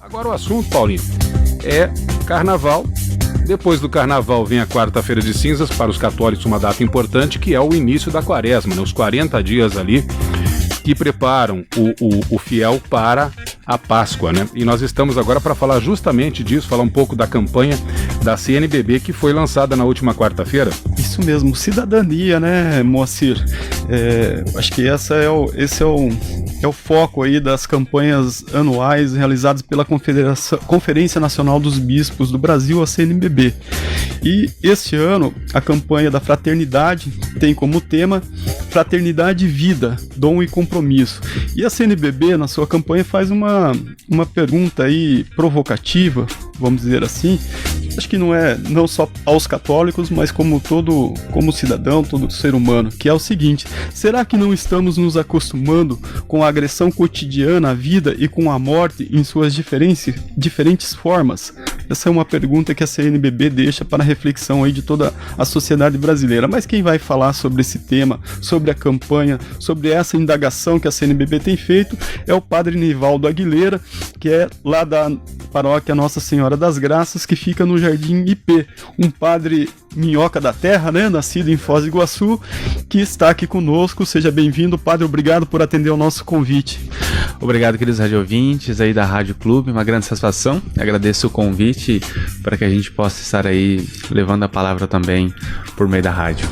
Agora o assunto, Paulinho, é carnaval. Depois do carnaval vem a quarta-feira de cinzas, para os católicos uma data importante, que é o início da quaresma, né? Os 40 dias ali que preparam o fiel para a Páscoa, né? E nós estamos agora para falar justamente disso, falar um pouco da campanha da CNBB que foi lançada na última quarta-feira. Isso mesmo, cidadania, né, Moacir? Acho que esse é o foco aí das campanhas anuais realizadas pela Conferência Nacional dos Bispos do Brasil, a CNBB. E este ano, a campanha da fraternidade tem como tema Fraternidade e Vida, Dom e Compromisso. E a CNBB, na sua campanha, faz uma pergunta aí provocativa, vamos dizer assim. Acho que não só aos católicos, mas como cidadão, todo ser humano, que é o seguinte: será que não estamos nos acostumando com a agressão cotidiana à vida e com a morte em suas diferentes formas? Essa é uma pergunta que a CNBB deixa para a reflexão aí de toda a sociedade brasileira. Mas quem vai falar sobre esse tema, sobre a campanha, sobre essa indagação que a CNBB tem feito, é o padre Nivaldo Aguilera, que é lá da paróquia Nossa Senhora das Graças, que fica no Jardim IP, um padre minhoca da terra, né, nascido em Foz do Iguaçu, que está aqui conosco. Seja bem-vindo, padre, obrigado por atender o nosso convite. Obrigado, queridos radiovintes aí da Rádio Clube, uma grande satisfação, agradeço o convite para que a gente possa estar aí levando a palavra também por meio da rádio.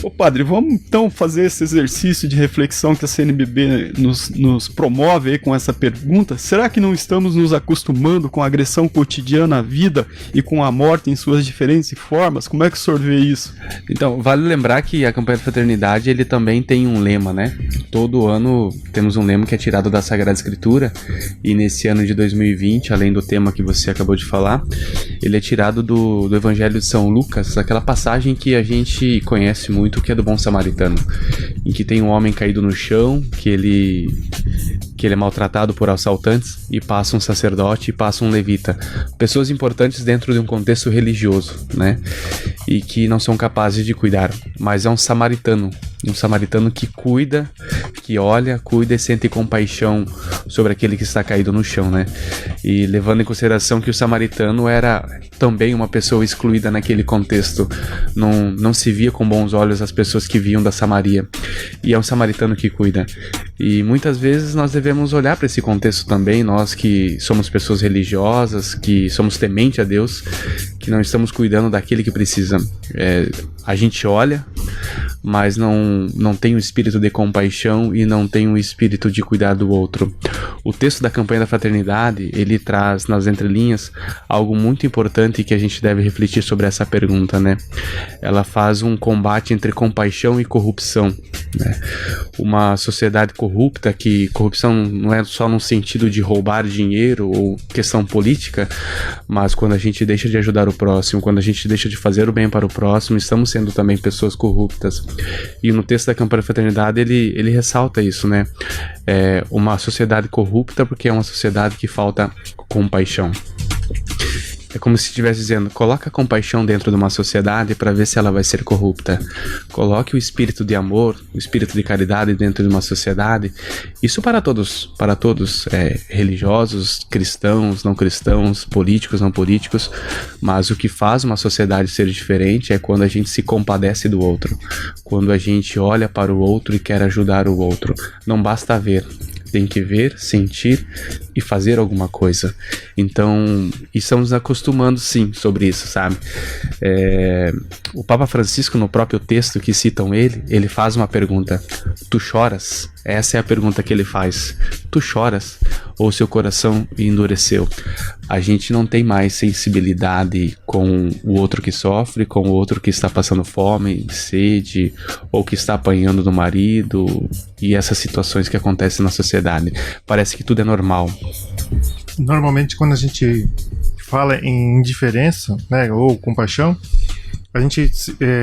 Ô padre, vamos então fazer esse exercício de reflexão que a CNBB nos promove aí com essa pergunta. Será que não estamos nos acostumando com a agressão cotidiana à vida e com a morte em suas diferentes formas? Como é que o senhor vê isso? Então, vale lembrar que a campanha da fraternidade, ele também tem um lema, né? Todo ano temos um lema que é tirado da Sagrada Escritura, e nesse ano de 2020, além do tema que você acabou de falar, ele é tirado do Evangelho de São Lucas, aquela passagem que a gente conhece muito, que é do bom samaritano, em que tem um homem caído no chão, que ele é maltratado por assaltantes, e passa um sacerdote e passa um levita, pessoas importantes dentro de um contexto religioso, né, e que não são capazes de cuidar, mas é um samaritano que cuida, que olha, cuida e sente compaixão sobre aquele que está caído no chão, né? E levando em consideração que o samaritano era também uma pessoa excluída naquele contexto, não se via com bons olhos as pessoas que vinham da Samaria, e é um samaritano que cuida. E muitas vezes nós devemos olhar para esse contexto também, nós que somos pessoas religiosas, que somos temente a Deus, que não estamos cuidando daquele que precisa. A gente olha, mas não tem o espírito de compaixão e não tem o espírito de cuidar do outro. O texto da campanha da fraternidade, ele traz nas entrelinhas algo muito importante que a gente deve refletir sobre essa pergunta, né? Ela faz um combate entre compaixão e corrupção, né? Uma sociedade corrupta, que corrupção não é só no sentido de roubar dinheiro ou questão política, mas quando a gente deixa de ajudar o próximo, quando a gente deixa de fazer o bem para o próximo, estamos sendo também pessoas corruptas. E no texto da campanha da fraternidade ele ressalta isso, né? Uma sociedade corrupta porque é uma sociedade que falta compaixão. É como se estivesse dizendo: coloca a compaixão dentro de uma sociedade para ver se ela vai ser corrupta. Coloque o espírito de amor, o espírito de caridade dentro de uma sociedade. Isso para todos, religiosos, cristãos, não cristãos, políticos, não políticos. Mas o que faz uma sociedade ser diferente é quando a gente se compadece do outro, quando a gente olha para o outro e quer ajudar o outro. Não basta ver, tem que ver, sentir e fazer alguma coisa. Então, estamos acostumando sim sobre isso, sabe? O Papa Francisco, no próprio texto que citam ele faz uma pergunta: tu choras? Essa é a pergunta que ele faz. Tu choras? Ou seu coração endureceu? A gente não tem mais sensibilidade com o outro que sofre, com o outro que está passando fome, sede, ou que está apanhando do marido, e essas situações que acontecem na sociedade. Parece que tudo é normal. Normalmente, quando a gente fala em indiferença, né, ou compaixão, a gente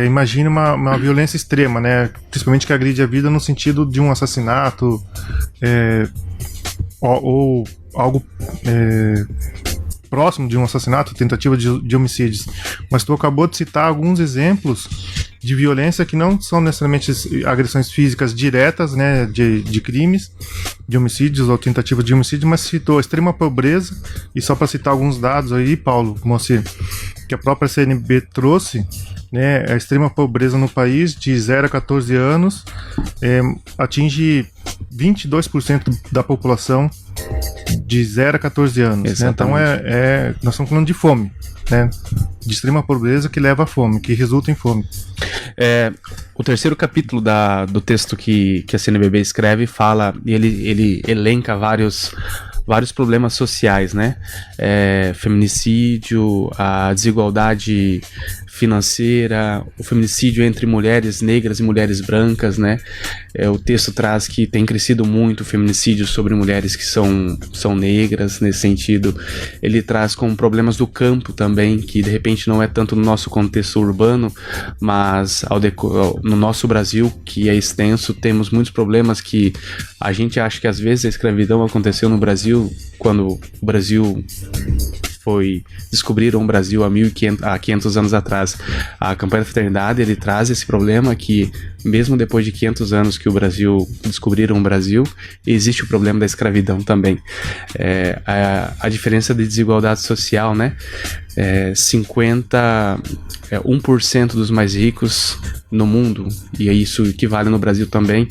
imagina uma violência extrema, né, principalmente que agride a vida no sentido de um assassinato, ou algo próximo de um assassinato, tentativa de homicídios. Mas tu acabou de citar alguns exemplos de violência que não são necessariamente agressões físicas diretas, né, de crimes, de homicídios ou tentativa de homicídio, mas citou a extrema pobreza, e só para citar alguns dados aí, Paulo, Moacir, que a própria CNB trouxe, né, a extrema pobreza no país de 0 a 14 anos atinge 22% da população de 0 a 14 anos. Né? Então nós estamos falando de fome, né? De extrema pobreza que leva à fome, que resulta em fome. O terceiro capítulo do texto que a CNBB escreve fala, e ele elenca vários problemas sociais, né? Feminicídio, a desigualdade financeira, o feminicídio entre mulheres negras e mulheres brancas, né? O texto traz que tem crescido muito o feminicídio sobre mulheres que são negras, nesse sentido. Ele traz com problemas do campo também, que de repente não é tanto no nosso contexto urbano, mas no nosso Brasil, que é extenso, temos muitos problemas que a gente acha que às vezes a escravidão aconteceu no Brasil, quando o Brasil descobriram o Brasil há 500 anos atrás. A campanha da fraternidade, ele traz esse problema que, mesmo depois de 500 anos que descobriram o Brasil, existe o problema da escravidão também. A diferença de desigualdade social, né? 1% dos mais ricos no mundo, e isso equivale no Brasil também,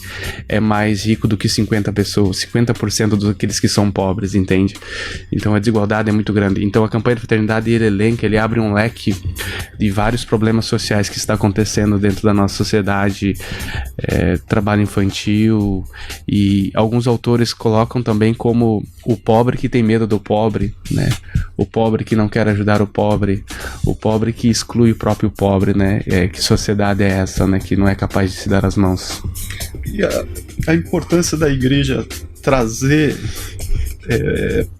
é mais rico do que 50% daqueles que são pobres, entende? Então a desigualdade é muito grande. Então a campanha de fraternidade, ele abre um leque de vários problemas sociais que está acontecendo dentro da nossa sociedade, trabalho infantil, e alguns autores colocam também como o pobre que tem medo do pobre, né? O pobre que não quer ajudar o pobre que exclui o próprio pobre, né? Que sociedade é essa, né? Que não é capaz de se dar as mãos. E a importância da igreja trazer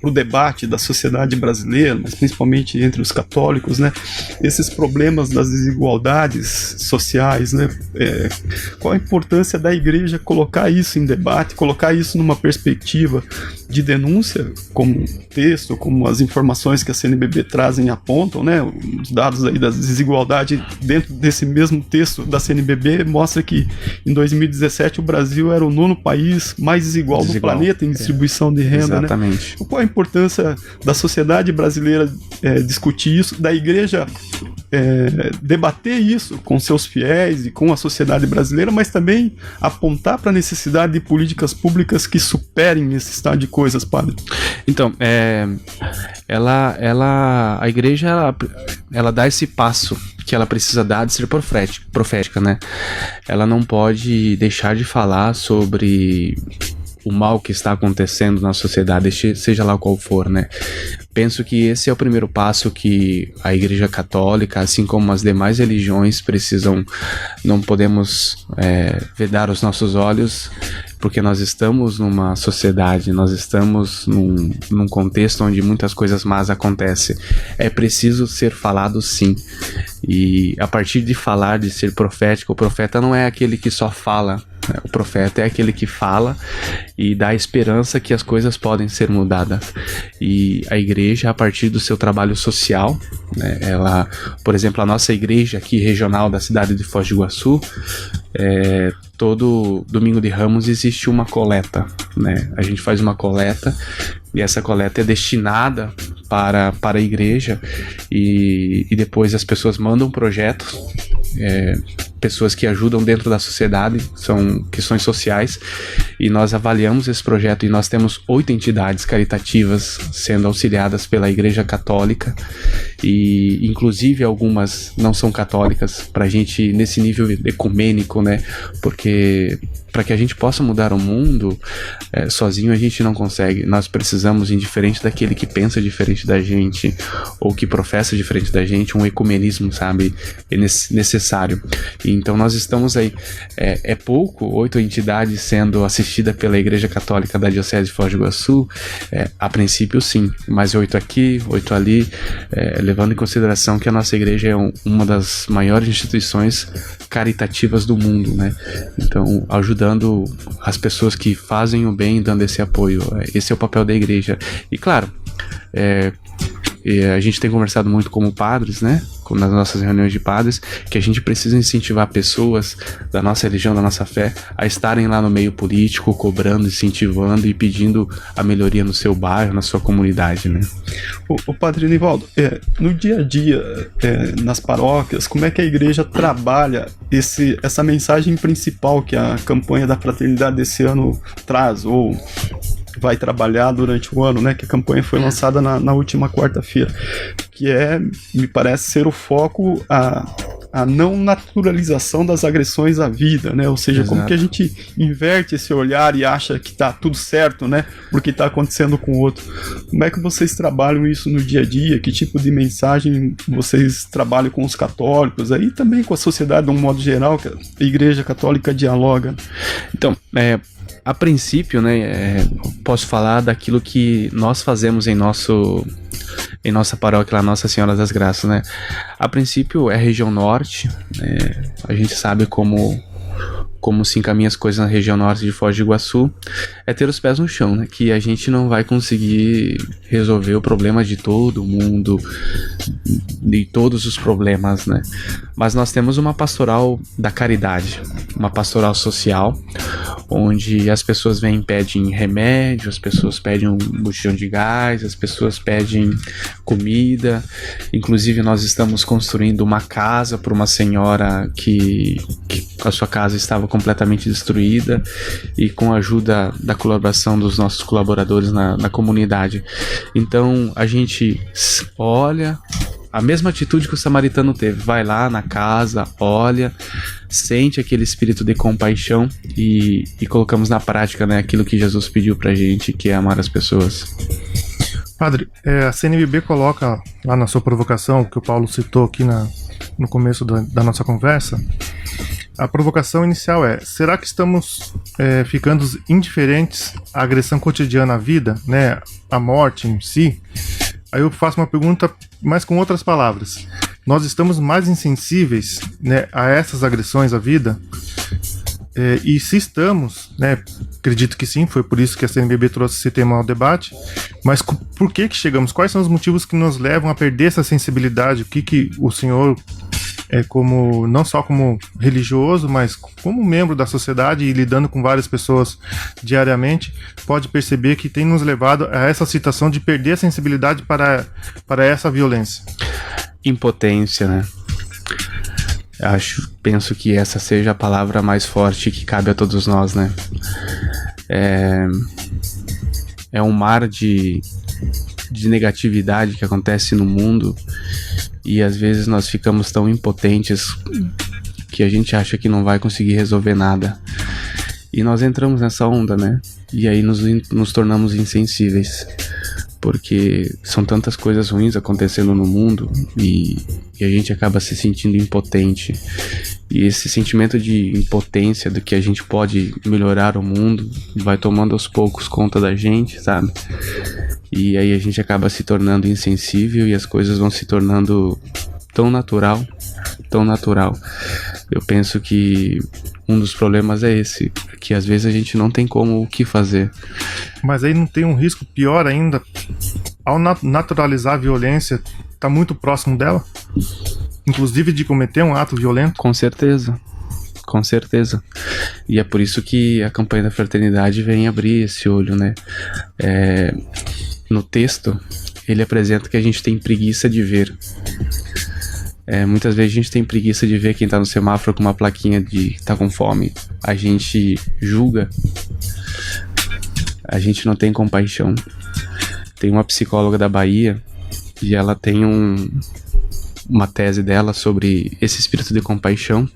para o debate da sociedade brasileira, mas principalmente entre os católicos, né, esses problemas das desigualdades sociais, né, qual a importância da igreja colocar isso em debate, colocar isso numa perspectiva de denúncia, como o texto, como as informações que a CNBB trazem apontam, né, os dados aí das desigualdades dentro desse mesmo texto da CNBB mostra que em 2017 o Brasil era o 9º país mais desigual do planeta em distribuição de renda. Exatamente. Né? Qual a importância da sociedade brasileira discutir isso, da igreja debater isso com seus fiéis e com a sociedade brasileira, mas também apontar para a necessidade de políticas públicas que superem esse estado de coisas, padre? Então, a igreja ela dá esse passo que ela precisa dar de ser profética, né? Ela não pode deixar de falar sobre o mal que está acontecendo na sociedade, seja lá qual for, né? Penso que esse é o primeiro passo que a Igreja Católica, assim como as demais religiões, precisam. Não podemos vedar os nossos olhos, porque nós estamos numa sociedade, nós estamos num contexto onde muitas coisas más acontecem. É preciso ser falado, sim. E a partir de falar, de ser profético, o profeta não é aquele que só fala. O profeta é aquele que fala e dá esperança que as coisas podem ser mudadas. E a igreja, a partir do seu trabalho social, né, por exemplo, a nossa igreja aqui regional da cidade de Foz do Iguaçu, todo domingo de Ramos existe uma coleta, né? A gente faz uma coleta e essa coleta é destinada para a igreja e depois as pessoas mandam projetos, pessoas que ajudam dentro da sociedade, são questões sociais, e nós avaliamos esse projeto e nós temos 8 entidades caritativas sendo auxiliadas pela Igreja Católica, e inclusive algumas não são católicas, para a gente nesse nível ecumênico, né? Porque para que a gente possa mudar o mundo, sozinho a gente não consegue. Nós precisamos, indiferente daquele que pensa diferente da gente ou que professa diferente da gente, um ecumenismo, sabe, necessário. E então nós estamos aí, é pouco, 8 entidades sendo assistidas pela Igreja Católica da Diocese de Foz do Iguaçu, a princípio sim, mas 8 aqui, 8 ali, levando em consideração que a nossa igreja é uma das maiores instituições caritativas do mundo, né? Então, ajudando as pessoas que fazem o bem, dando esse apoio. Esse é o papel da igreja. E claro, a gente tem conversado muito como padres, né? Nas nossas reuniões de padres, que a gente precisa incentivar pessoas da nossa religião, da nossa fé, a estarem lá no meio político, cobrando, incentivando e pedindo a melhoria no seu bairro, na sua comunidade, né? O Padre Nivaldo, no dia a dia, nas paróquias, como é que a igreja trabalha essa mensagem principal que a campanha da fraternidade desse ano traz, ou vai trabalhar durante o ano, né? Que a campanha foi lançada na última quarta-feira, que me parece ser o foco a não naturalização das agressões à vida, né? Ou seja, Exato. como que a gente inverte esse olhar e acha que tá tudo certo, né? Porque tá acontecendo com o outro. Como é que vocês trabalham isso no dia a dia? Que tipo de mensagem vocês trabalham com os católicos aí, também com a sociedade de um modo geral, que a Igreja Católica dialoga? Então, a princípio, né, posso falar daquilo que nós fazemos em nossa paróquia, lá Nossa Senhora das Graças, né? A princípio é a região norte, a gente sabe como se encaminha as coisas na região norte de Foz do Iguaçu, é ter os pés no chão, né? Que a gente não vai conseguir resolver o problema de todo mundo, de todos os problemas, né? Mas nós temos uma pastoral da caridade, uma pastoral social, onde as pessoas vêm e pedem remédio, as pessoas pedem um botijão de gás, as pessoas pedem comida. Inclusive nós estamos construindo uma casa para uma senhora que a sua casa estava completamente destruída, e com a ajuda da colaboração dos nossos colaboradores na comunidade. Então a gente olha a mesma atitude que o samaritano teve, vai lá na casa, olha, sente aquele espírito de compaixão e colocamos na prática, né, aquilo que Jesus pediu pra gente, que é amar as pessoas. Padre, a CNBB coloca lá na sua provocação, que o Paulo citou aqui no começo da nossa conversa, a provocação inicial será que estamos ficando indiferentes à agressão cotidiana à vida, né, à morte em si? Aí eu faço uma pergunta, mas com outras palavras. Nós estamos mais insensíveis, né, a essas agressões à vida? E se estamos, né, acredito que sim, foi por isso que a CNBB trouxe esse tema ao debate, mas por que chegamos? Quais são os motivos que nos levam a perder essa sensibilidade? O que o senhor, como não só como religioso, mas como membro da sociedade e lidando com várias pessoas diariamente, pode perceber que tem nos levado a essa situação de perder a sensibilidade para essa violência? Impotência, né? Penso que essa seja a palavra mais forte que cabe a todos nós, né? É um mar de negatividade que acontece no mundo, e às vezes nós ficamos tão impotentes que a gente acha que não vai conseguir resolver nada. E nós entramos nessa onda, né? E aí nos tornamos insensíveis, porque são tantas coisas ruins acontecendo no mundo e a gente acaba se sentindo impotente. E esse sentimento de impotência do que a gente pode melhorar o mundo vai tomando aos poucos conta da gente, sabe? E aí a gente acaba se tornando insensível e as coisas vão se tornando tão natural. Eu penso que um dos problemas é esse, que às vezes a gente não tem o que fazer. Mas aí não tem um risco pior ainda? Ao naturalizar a violência, tá muito próximo dela? Inclusive de cometer um ato violento? Com certeza. E é por isso que a campanha da fraternidade vem abrir esse olho, né? No texto, ele apresenta que a gente tem preguiça de ver. Muitas vezes a gente tem preguiça de ver quem tá no semáforo com uma plaquinha de tá com fome. A gente julga. A gente não tem compaixão. Tem uma psicóloga da Bahia e ela tem uma tese dela sobre esse espírito de compaixão,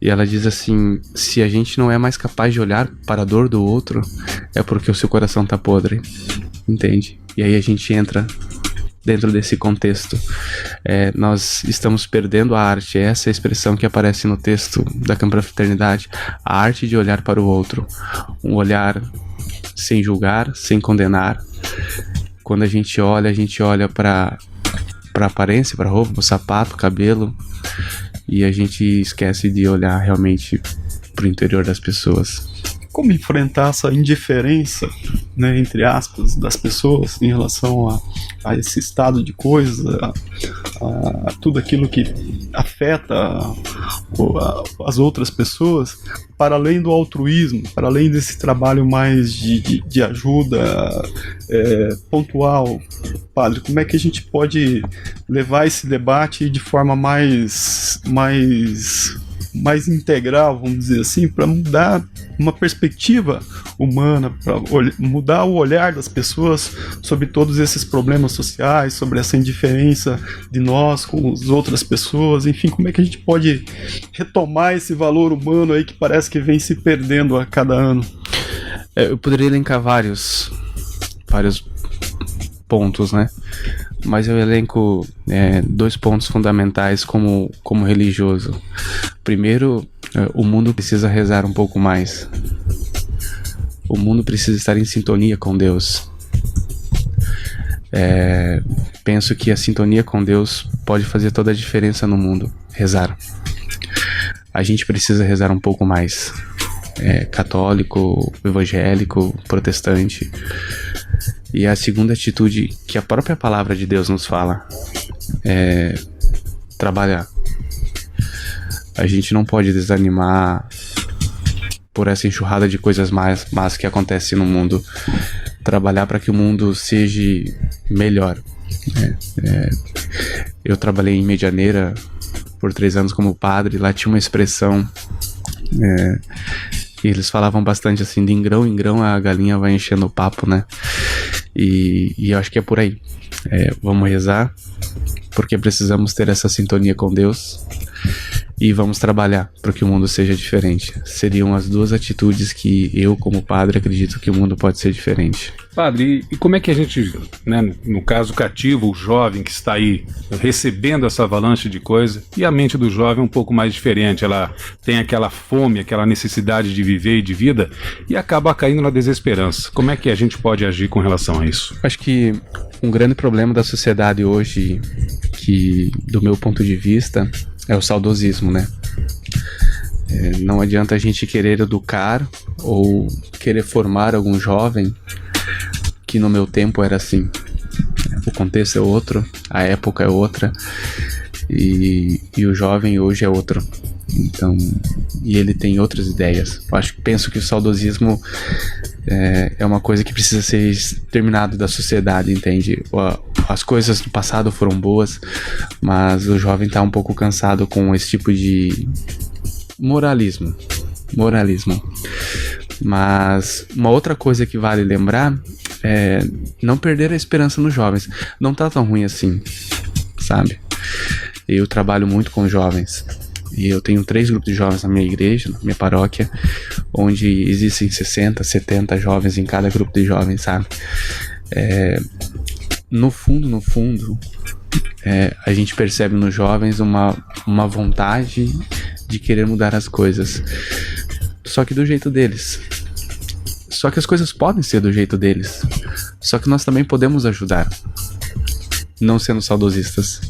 e ela diz assim: se a gente não é mais capaz de olhar para a dor do outro, é porque o seu coração tá podre, entende? E aí a gente entra dentro desse contexto. Nós estamos perdendo a arte, essa é a expressão que aparece no texto da Campanha da Fraternidade, a arte de olhar para o outro, um olhar sem julgar, sem condenar. Quando a gente olha para a aparência, para a roupa, para o sapato, cabelo, e a gente esquece de olhar realmente para o interior das pessoas. como enfrentar essa indiferença, né, entre aspas, das pessoas em relação a esse estado de coisas, a tudo aquilo que afeta as outras pessoas, para além do altruísmo, para além desse trabalho mais de ajuda pontual. Padre, como é que a gente pode levar esse debate de forma mais integral, vamos dizer assim, para mudar uma perspectiva humana, para mudar o olhar das pessoas sobre todos esses problemas sociais, sobre essa indiferença de nós com as outras pessoas, enfim, como é que a gente pode retomar esse valor humano aí que parece que vem se perdendo a cada ano? Eu poderia elencar vários pontos, né? Mas eu elenco 2 pontos fundamentais como religioso. Primeiro, o mundo precisa rezar um pouco mais. O mundo precisa estar em sintonia com Deus. Penso que a sintonia com Deus pode fazer toda a diferença no mundo. Rezar. A gente precisa rezar um pouco mais. Católico, evangélico, protestante. E a segunda atitude que a própria palavra de Deus nos fala é trabalhar. A gente não pode desanimar por essa enxurrada de coisas más que acontece no mundo. Trabalhar para que o mundo seja melhor. Eu trabalhei em Medianeira por 3 anos como padre. Lá tinha uma expressão... E eles falavam bastante assim, de em grão em grão a galinha vai enchendo o papo, né? E eu acho que é por aí. Vamos rezar, porque precisamos ter essa sintonia com Deus, e vamos trabalhar para que o mundo seja diferente. Seriam as 2 atitudes que eu, como padre, acredito que o mundo pode ser diferente. Padre, e como é que a gente, né, no caso cativo, o jovem que está aí recebendo essa avalanche de coisa, e a mente do jovem é um pouco mais diferente, ela tem aquela fome, aquela necessidade de viver e de vida, e acaba caindo na desesperança. Como é que a gente pode agir com relação a isso? Acho que um grande problema da sociedade hoje, que do meu ponto de vista, é o saudosismo, né? Não adianta a gente querer educar ou querer formar algum jovem que no meu tempo era assim. O contexto é outro, a época é outra, e o jovem hoje é outro. Então, e ele tem outras ideias. Penso que o saudosismo é uma coisa que precisa ser exterminado da sociedade, entende? As coisas do passado foram boas, mas o jovem está um pouco cansado com esse tipo de moralismo. Mas uma outra coisa que vale lembrar é não perder a esperança nos jovens. Não tá tão ruim assim, sabe? Eu trabalho muito com jovens. E eu tenho 3 grupos de jovens na minha igreja, na minha paróquia, onde existem 60, 70 jovens em cada grupo de jovens, sabe? No fundo, a gente percebe nos jovens uma vontade de querer mudar as coisas. Só que do jeito deles. Só que as coisas podem ser do jeito deles. Só que nós também podemos ajudar. Não sendo saudosistas.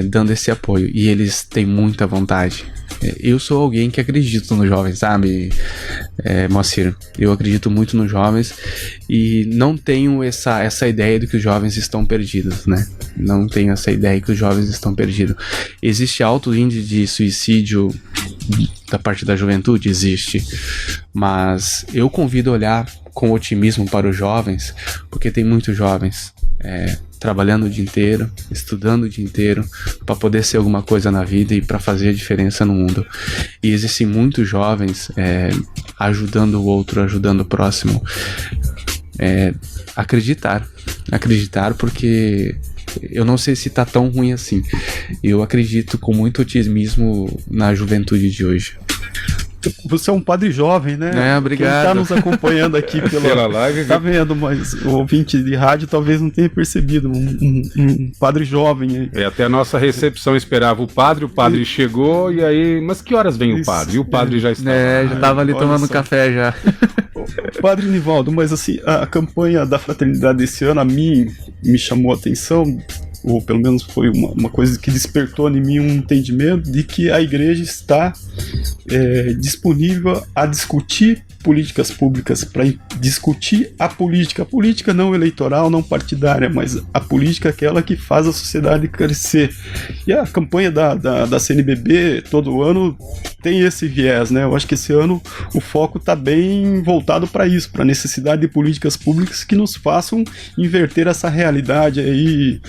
Dando esse apoio, e eles têm muita vontade. Eu sou alguém que acredito nos jovens, sabe, Moacir? Eu acredito muito nos jovens e não tenho essa ideia de que os jovens estão perdidos, né? Não tenho essa ideia que os jovens estão perdidos. Existe alto índice de suicídio da parte da juventude? Existe. Mas eu convido a olhar com otimismo para os jovens, porque tem muitos jovens trabalhando o dia inteiro, estudando o dia inteiro para poder ser alguma coisa na vida e para fazer a diferença no mundo. E existem muitos jovens ajudando o outro, ajudando o próximo. Acreditar, porque eu não sei se tá tão ruim assim. Eu acredito com muito otimismo na juventude de hoje. Você é um padre jovem, né? Obrigado. Quem está nos acompanhando aqui pela live tá vendo, mas o ouvinte de rádio talvez não tenha percebido. Um padre jovem. Até a nossa recepção esperava o padre chegou, e aí... Mas que horas vem o padre? E o padre já estava. Já estava ali tomando café já. Padre Nivaldo, mas assim, a campanha da fraternidade desse ano, a mim, me chamou a atenção, ou pelo menos foi uma coisa que despertou em mim um entendimento de que a igreja está disponível a discutir políticas públicas para discutir a política não eleitoral, não partidária, mas a política aquela que faz a sociedade crescer. E a campanha da CNBB todo ano tem esse viés, né? Eu acho que esse ano o foco está bem voltado para isso, para a necessidade de políticas públicas que nos façam inverter essa realidade aí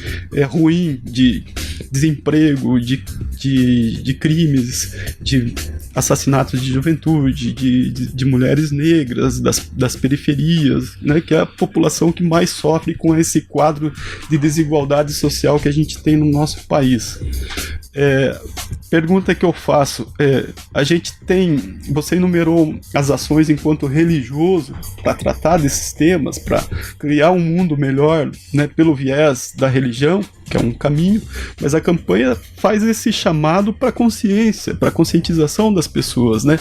ruim de desemprego, de crimes, de assassinatos de juventude, de mulheres negras, das periferias, né, que é a população que mais sofre com esse quadro de desigualdade social que a gente tem no nosso país. Pergunta que eu faço, você enumerou as ações enquanto religioso para tratar desses temas, para criar um mundo melhor, né, pelo viés da religião, que é um caminho, mas a campanha faz esse chamado para consciência, para conscientização das pessoas, né?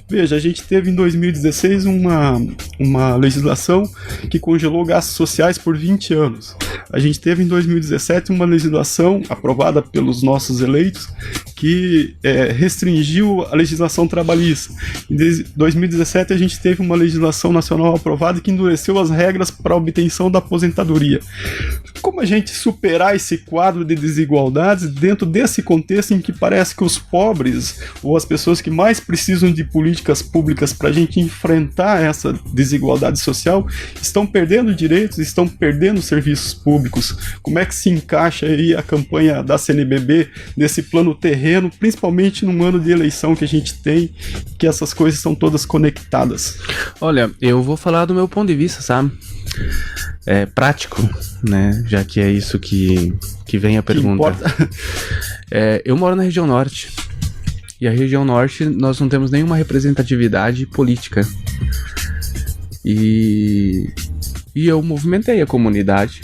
Veja, a gente teve em 2016 uma legislação que congelou gastos sociais por 20 anos. A gente teve em 2017 uma legislação aprovada pelos nossos eleitos que restringiu a legislação trabalhista. Em 2017 a gente teve uma legislação nacional aprovada que endureceu as regras para a obtenção da aposentadoria. Como a gente superar esse quadro de desigualdades dentro desse contexto em que parece que os pobres ou as pessoas que mais precisam de políticas públicas para a gente enfrentar essa desigualdade social estão perdendo direitos, estão perdendo serviços públicos? Como é que se encaixa aí a campanha da CNBB nesse plano terreno, principalmente num ano de eleição que a gente tem, que essas coisas são todas conectadas? Olha, eu vou falar do meu ponto de vista, sabe? Prático, né? Já que é isso que vem a pergunta. Eu moro na região norte. E a região norte nós não temos nenhuma representatividade política. E eu movimentei a comunidade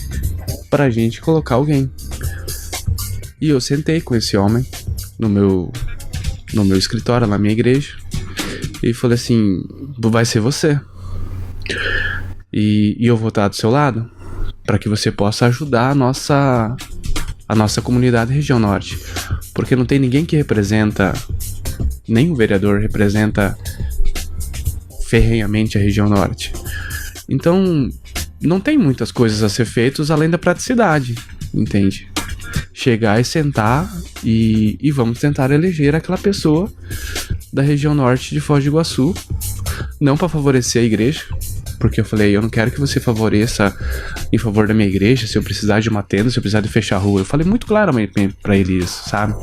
pra gente colocar alguém. E eu sentei com esse homem no meu escritório, na minha igreja, e falei assim: vai ser você. E eu vou estar do seu lado para que você possa ajudar a nossa comunidade região norte, porque não tem ninguém que representa, nem o vereador representa ferrenhamente a região norte. Então não tem muitas coisas a ser feitas além da praticidade, entende? Chegar e sentar e vamos tentar eleger aquela pessoa da região norte de Foz do Iguaçu, não para favorecer a igreja, porque eu falei, eu não quero que você favoreça em favor da minha igreja, se eu precisar de uma tenda, se eu precisar de fechar a rua. Eu falei muito claramente pra ele isso, sabe?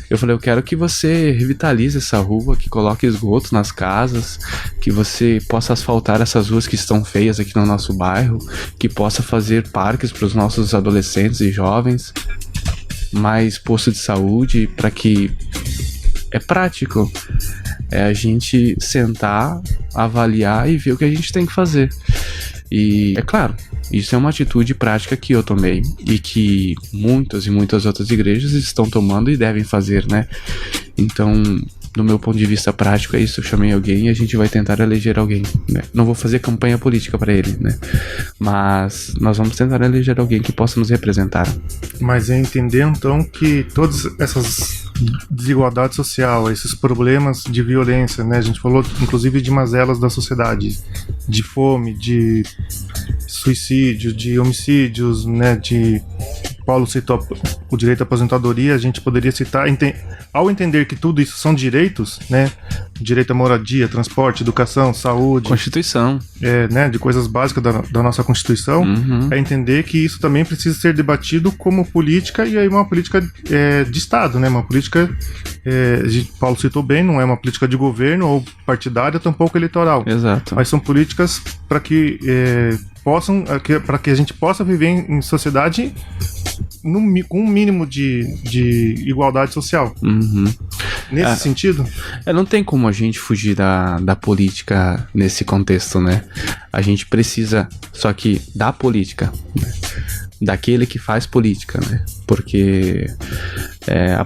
Eu falei, eu quero que você revitalize essa rua, que coloque esgoto nas casas, que você possa asfaltar essas ruas que estão feias aqui no nosso bairro, que possa fazer parques para os nossos adolescentes e jovens, mais posto de saúde, para que... É prático. É a gente sentar, avaliar e ver o que a gente tem que fazer. E, é claro, isso é uma atitude prática que eu tomei e que muitas e muitas outras igrejas estão tomando e devem fazer, né? Então, do meu ponto de vista prático, é isso. Eu chamei alguém e a gente vai tentar eleger alguém, né? Não vou fazer campanha política para ele, né? Mas nós vamos tentar eleger alguém que possa nos representar. Mas é entender, então, que todas essas desigualdade social, esses problemas de violência, né? A gente falou, inclusive, de mazelas da sociedade, de fome, de suicídio, de homicídios, né? De Paulo citou o direito à aposentadoria, a gente poderia citar, ao entender que tudo isso são direitos, né? Direito à moradia, transporte, educação, saúde, Constituição, né? De coisas básicas da nossa Constituição, é entender que isso também precisa ser debatido como política, e aí uma política de Estado, né? Uma política, Paulo citou bem, não é uma política de governo ou partidária, tampouco eleitoral. Exato. Mas são políticas para que para que a gente possa viver em sociedade com um mínimo de igualdade social. Nesse sentido? Não tem como a gente fugir da política nesse contexto, né? A gente precisa, só que da política, né? Daquele que faz política, né? Porque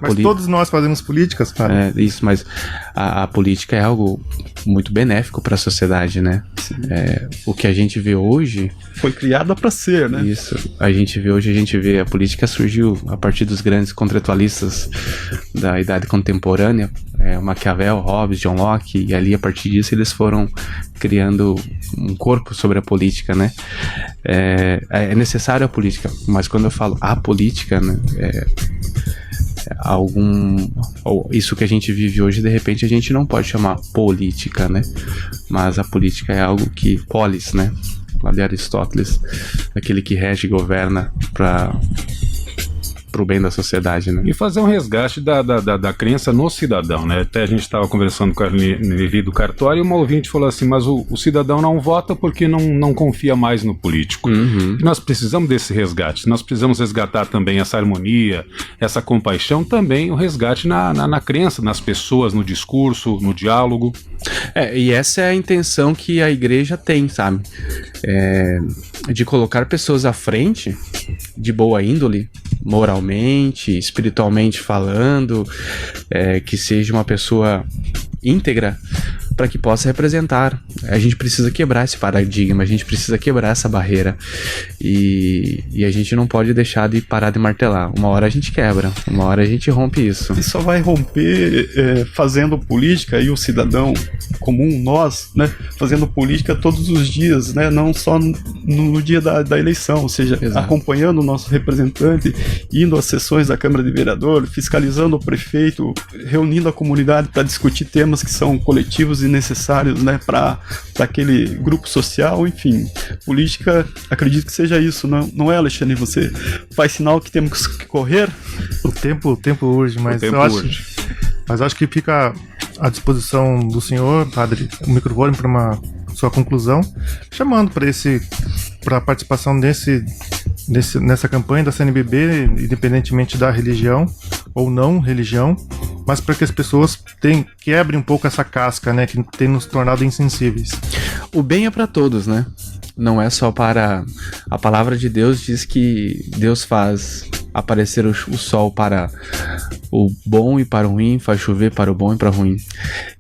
mas todos nós fazemos políticas, cara. Isso, mas a política é algo muito benéfico para a sociedade, né? O que a gente vê hoje... Foi criada para ser, né? Isso. A gente vê a política surgiu a partir dos grandes contratualistas da idade contemporânea, Maquiavel, Hobbes, John Locke, e ali a partir disso eles foram criando um corpo sobre a política, né? É necessário a política, mas quando eu falo a política, né, isso que a gente vive hoje, de repente a gente não pode chamar política, né? Mas a política é algo que, polis, né? Lá de Aristóteles, aquele que rege e governa pro bem da sociedade, né? E fazer um resgate da crença no cidadão, né? Até a gente estava conversando com a Levi do Cartório e uma ouvinte falou assim, mas o cidadão não vota porque não confia mais no político. Uhum. E nós precisamos desse resgate, nós precisamos resgatar também essa harmonia, essa compaixão, também o resgate na crença, nas pessoas, no discurso, no diálogo. E essa é a intenção que a igreja tem, sabe? De colocar pessoas à frente, de boa índole, moralmente, espiritualmente falando, que seja uma pessoa íntegra, para que possa representar. A gente precisa quebrar esse paradigma, a gente precisa quebrar essa barreira, e a gente não pode deixar de parar de martelar. Uma hora a gente quebra, uma hora a gente rompe isso. E só vai romper fazendo política, e o cidadão comum, nós, né, fazendo política todos os dias, né, não só no dia da eleição, ou seja, Exato. acompanhando o nosso representante, indo às sessões da Câmara de Vereadores, fiscalizando o prefeito, reunindo a comunidade para discutir temas que são coletivos e necessários, né, para aquele grupo social. Enfim, política, acredito que seja isso, não é, Alexandre? Você faz sinal que temos que correr? O tempo urge, mas eu acho que fica à disposição do senhor, padre, o microfone para uma sua conclusão, chamando para a participação nessa campanha da CNBB, independentemente da religião ou não religião, mas para que as pessoas quebrem um pouco essa casca, né, que tem nos tornado insensíveis. O bem é para todos, né? Não é só para... A palavra de Deus diz que Deus faz aparecer o sol para o bom e para o ruim, faz chover para o bom e para o ruim.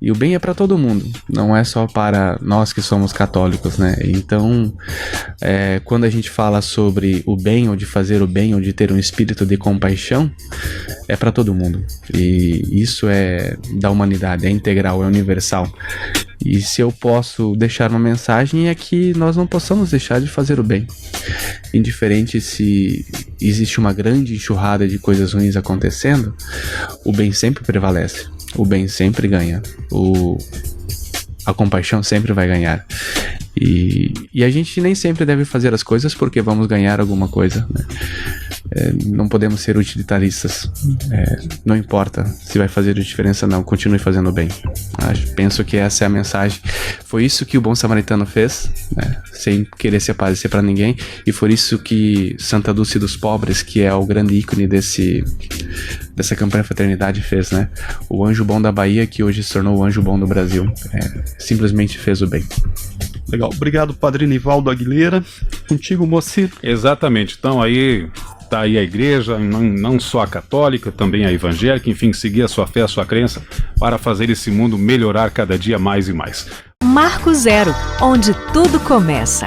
E o bem é para todo mundo, não é só para nós que somos católicos, né? Então, quando a gente fala sobre o bem, ou de fazer o bem, ou de ter um espírito de compaixão, é para todo mundo. E isso é da humanidade, é integral, é universal. E se eu posso deixar uma mensagem, é que nós não possamos deixar de fazer o bem. Indiferente se existe uma grande enxurrada de coisas ruins acontecendo, o bem sempre prevalece, o bem sempre ganha, a compaixão sempre vai ganhar. E a gente nem sempre deve fazer as coisas porque vamos ganhar alguma coisa, né? Não podemos ser utilitaristas. Não importa se vai fazer diferença ou não, continue fazendo bem. Penso que essa é a mensagem. Foi isso que o bom samaritano fez, né? Sem querer se aparecer para ninguém, e foi isso que Santa Dulce dos Pobres, que é o grande ícone dessa campanha Fraternidade, fez, né? O anjo bom da Bahia, que hoje se tornou o anjo bom do Brasil, simplesmente fez o bem. Legal, obrigado, Padre Nivaldo Aguilera. Contigo, Moacir. Exatamente, então aí tá aí a igreja, não só a católica, também a evangélica, enfim, seguir a sua fé, a sua crença, para fazer esse mundo melhorar cada dia mais e mais. Marco Zero, onde tudo começa.